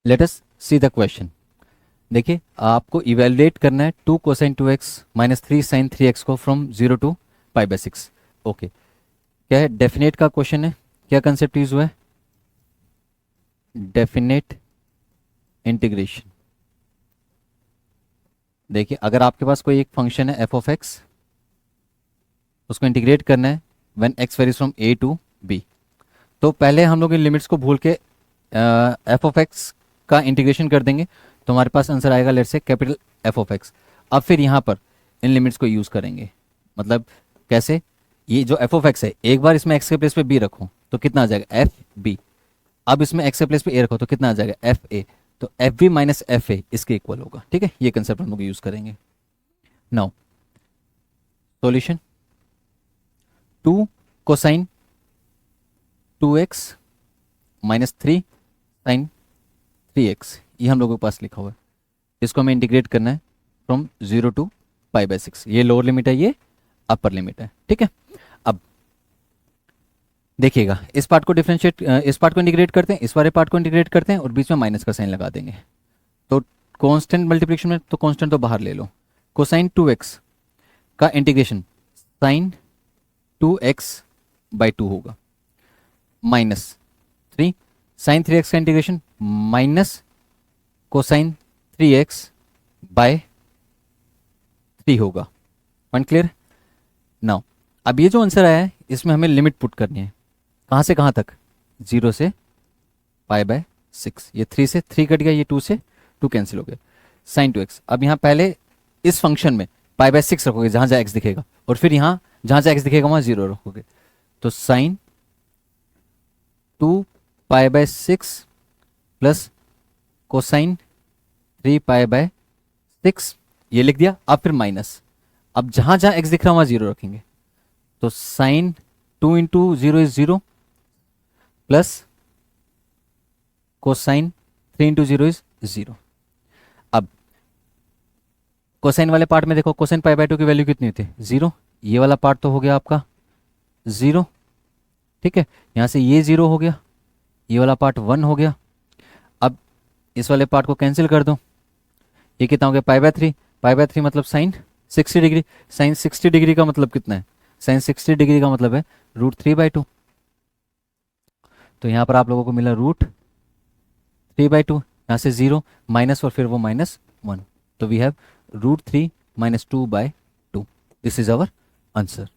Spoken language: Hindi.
Let us see the question. देखिए आपको इवेलुएट करना है 2 cosine 2x minus 3 sine 3x को from 0 to pi by 6। Okay, क्या है? डेफिनेट का क्वेश्चन है। क्या कंसेप्ट यूज हुआ है? Definite integration. देखिए अगर आपके पास कोई एक फंक्शन है एफ ऑफ एक्स, उसको इंटीग्रेट करना है when X varies from A to B, तो पहले हम लोग इन लिमिट्स को भूल के एफ ऑफ एक्स का इंटीग्रेशन कर देंगे, तो हमारे पास आंसर आएगा लेट से कैपिटल एफ ऑफ एक्स। अब फिर यहाँ पर इन लिमिट्स को यूज़ करेंगे। मतलब कैसे? ये जो एफ ऑफ एक्स है, एक बार इसमें एक्स के प्लेस पे बी रखो तो कितना आ जाएगा? F B. अब इसमें एक्स के प्लेस पे ए रखो तो कितना आ जाएगा? F A. तो F B minus F A इसके इक्वल होगा। ठीक है, ये कंसेप्ट हम लोग यूज़ करेंगे। Now solution, 2 cosine 2x minus 3 sine 3x, ये हम लोगों के पास लिखा हुआ है। इसको हमें इंटीग्रेट करना है फ्रॉम 0 टू पाई बाई 6। ये लोअर लिमिट है, ये अपर लिमिट है। ठीक है, अब देखिएगा इस पार्ट को डिफरेंशिएट, इस पार्ट को इंटीग्रेट करते हैं, इस वाले पार्ट को इंटीग्रेट करते हैं और बीच में माइनस का साइन लगा देंगे। तो कांस्टेंट मल्टीप्लिकेशन में तो कांस्टेंट तो बाहर ले लो। कोसाइन 2x का इंटीग्रेशन साइन 2x बाई 2 होगा, माइनस 3 साइन 3x का integration minus cosine 3x bye 3 होगा। Point clear? नाउ अब ये जो आंसर आया है इसमें हमें लिमिट पुट करनी है। कहाँ से कहाँ तक? 0 से पाई बाय 6। ये 3 से 3 कट गया, ये 2 से 2 कैंसिल हो गया। साइन 2x, अब यहाँ पहले इस फंक्शन में पाई बाय 6 रखोगे जहाँ जहाँ x दिखेगा, और फिर यहाँ जहाँ जहाँ x दिखेगा वहाँ 0 रखोगे। तो sine 2 pi by 6 plus cosine 3 pi by 6, ये लिख दिया। अब फिर माइनस, अब जहां जहां x दिख रहा है वहां 0 रखेंगे। तो sine 2 into 0 is 0 plus cosine 3 into 0 is 0। अब कोसाइन वाले पार्ट में देखो, कोसाइन पाई बाय 2 की वैल्यू कितनी होती है? 0। ये वाला पार्ट तो हो गया आपका 0। ठीक है, यहां से ये 0 हो गया, ये वाला पार्ट 1 हो गया। अब इस वाले पार्ट को कैंसिल कर दो, ये कितना हो गया? Pi by 3। पाई बाय 3 मतलब साइन 60 डिग्री। साइन 60 डिग्री का मतलब कितना है? साइन 60 डिग्री का मतलब है √3/2। तो यहाँ पर आप लोगों को मिला √3/2। यहाँ से 0 माइनस और फिर वो -1। तो we have √3 - 2/2। This is our answer.